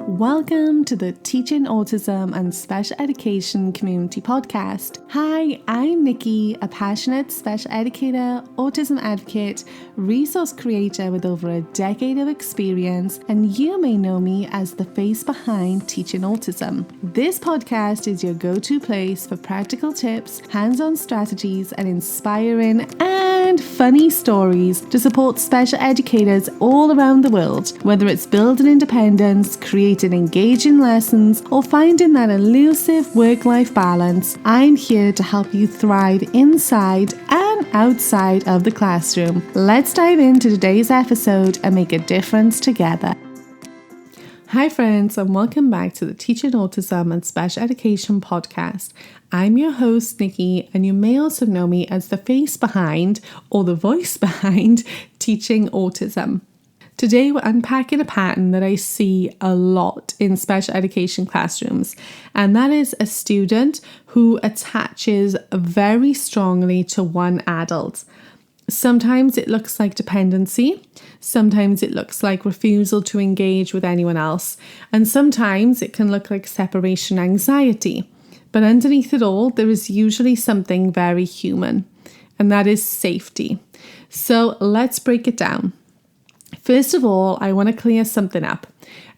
Welcome to the Teaching Autism and Special Education Community Podcast. Hi, I'm Nikki, a passionate special educator, autism advocate, resource creator with over a decade of experience, and you may know me as the face behind Teaching Autism. This podcast is your go-to place for practical tips, hands-on strategies, and inspiring and funny stories to support special educators all around the world, whether it's building independence, creating engaging lessons, or finding that elusive work-life balance. I'm here to help you thrive inside and outside of the classroom. Let's dive into today's episode and make a difference together. Hi friends, and welcome back to the Teaching Autism and Special Education podcast. I'm your host, Nikki, and you may also know me as the face behind or the voice behind Teaching Autism. Today, we're unpacking a pattern that I see a lot in special education classrooms, and that is a student who attaches very strongly to one adult. Sometimes it looks like dependency, sometimes it looks like refusal to engage with anyone else, and sometimes it can look like separation anxiety. But underneath it all, there is usually something very human, and that is safety. So let's break it down. First of all, I want to clear something up.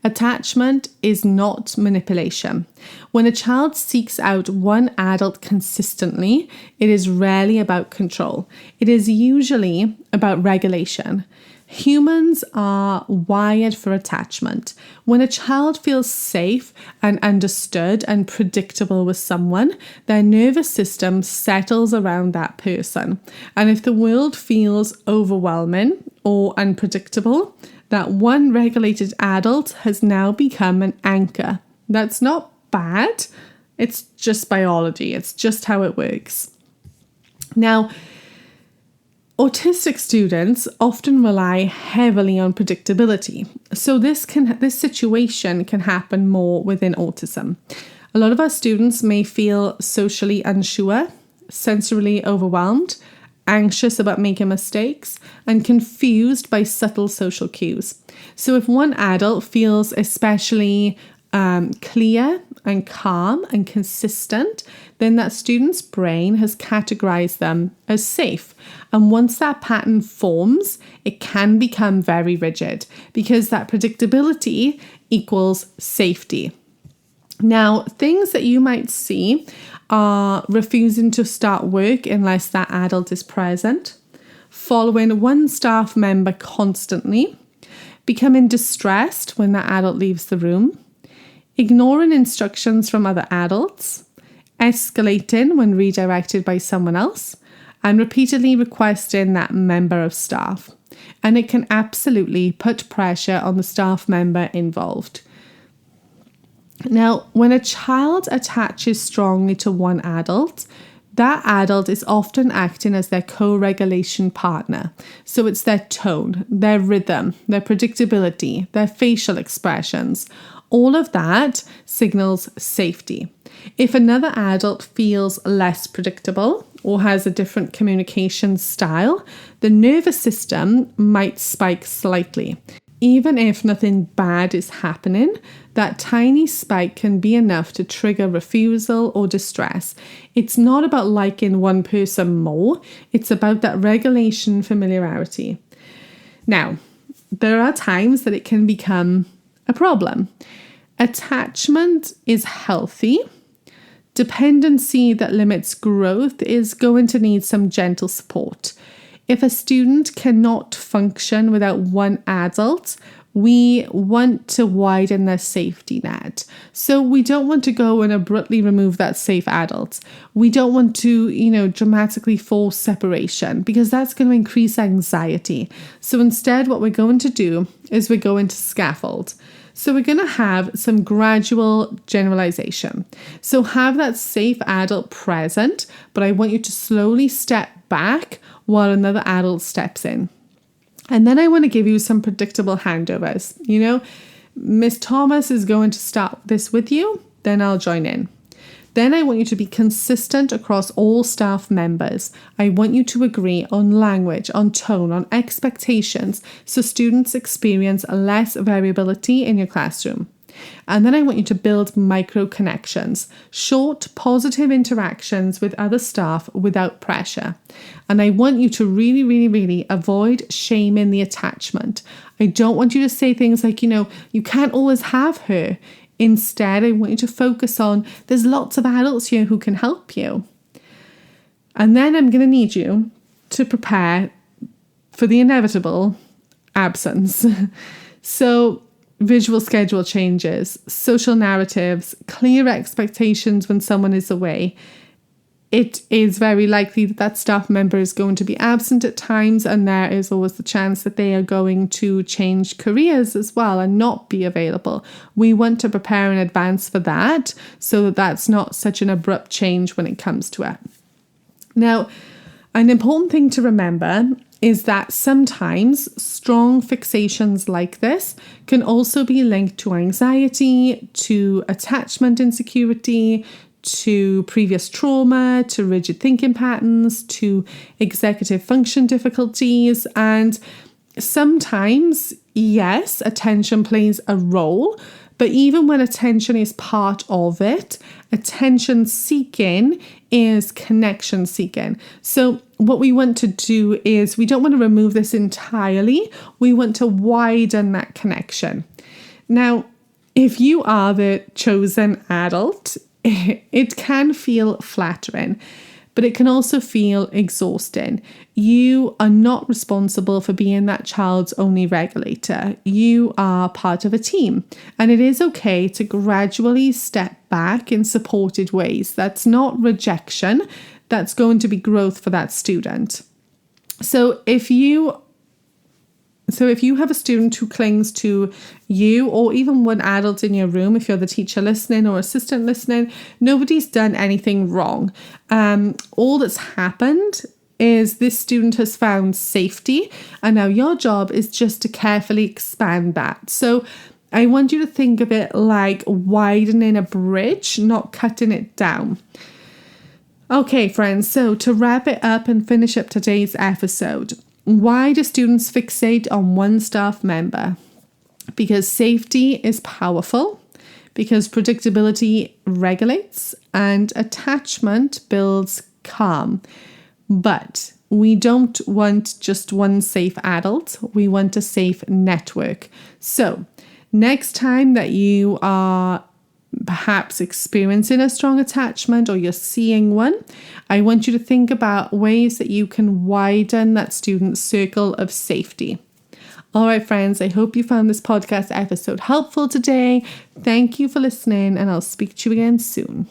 Attachment is not manipulation. When a child seeks out one adult consistently, it is rarely about control. It is usually about regulation. Humans are wired for attachment. When a child feels safe and understood and predictable with someone, their nervous system settles around that person. And if the world feels overwhelming or unpredictable, that one regulated adult has now become an anchor. That's not bad. It's just biology. It's just how it works. Now, autistic students often rely heavily on predictability. So this situation can happen more within autism. A lot of our students may feel socially unsure, sensorily overwhelmed, anxious about making mistakes, and confused by subtle social cues. So if one adult feels especially clear and calm and consistent, then that student's brain has categorized them as safe. And once that pattern forms, it can become very rigid because that predictability equals safety. Now, things that you might see are refusing to start work unless that adult is present, following one staff member constantly, becoming distressed when that adult leaves the room, ignoring instructions from other adults, escalating when redirected by someone else, and repeatedly requesting that member of staff. And it can absolutely put pressure on the staff member involved. Now, when a child attaches strongly to one adult, that adult is often acting as their co-regulation partner. So it's their tone, their rhythm, their predictability, their facial expressions. All of that signals safety. If another adult feels less predictable or has a different communication style, the nervous system might spike slightly. Even if nothing bad is happening, that tiny spike can be enough to trigger refusal or distress. It's not about liking one person more, it's about that regulation familiarity. Now, there are times that it can become a problem. Attachment is healthy. Dependency that limits growth is going to need some gentle support. If a student cannot function without one adult, we want to widen their safety net. So we don't want to go and abruptly remove that safe adult. We don't want to, dramatically force separation because that's going to increase anxiety. So instead, what we're going to do is we're going to scaffold. So we're going to have some gradual generalization. So have that safe adult present, but I want you to slowly step back while another adult steps in. And then I want to give you some predictable handovers. Miss Thomas is going to start this with you, then I'll join in. Then I want you to be consistent across all staff members. I want you to agree on language, on tone, on expectations, so students experience less variability in your classroom. And then I want you to build micro connections, short, positive interactions with other staff without pressure. And I want you to really, really, really avoid shaming the attachment. I don't want you to say things like, you can't always have her. Instead, I want you to focus on, there's lots of adults here who can help you. And then I'm going to need you to prepare for the inevitable absence. So visual schedule changes, social narratives, clear expectations when someone is away. It is very likely that staff member is going to be absent at times, and there is always the chance that they are going to change careers as well and not be available. We want to prepare in advance for that so that that's not such an abrupt change when it comes to it. Now, an important thing to remember is that sometimes strong fixations like this can also be linked to anxiety, to attachment insecurity, to previous trauma, to rigid thinking patterns, to executive function difficulties. And sometimes, yes, attention plays a role, but even when attention is part of it, attention seeking is connection seeking. So what we want to do is we don't want to remove this entirely. We want to widen that connection. Now, if you are the chosen adult, it can feel flattering, but it can also feel exhausting. You are not responsible for being that child's only regulator. You are part of a team, and it is okay to gradually step back in supported ways. That's not rejection. That's going to be growth for that student. So if you have a student who clings to you, or even one adult in your room, if you're the teacher listening or assistant listening, nobody's done anything wrong. All that's happened is this student has found safety, and now your job is just to carefully expand that. So I want you to think of it like widening a bridge, not cutting it down. Okay, friends, so to wrap it up and finish up today's episode, why do students fixate on one staff member? Because safety is powerful, because predictability regulates, and attachment builds calm. But we don't want just one safe adult. We want a safe network. So next time that you are perhaps experiencing a strong attachment or you're seeing one, I want you to think about ways that you can widen that student's circle of safety. All right, friends, I hope you found this podcast episode helpful today. Thank you for listening, and I'll speak to you again soon.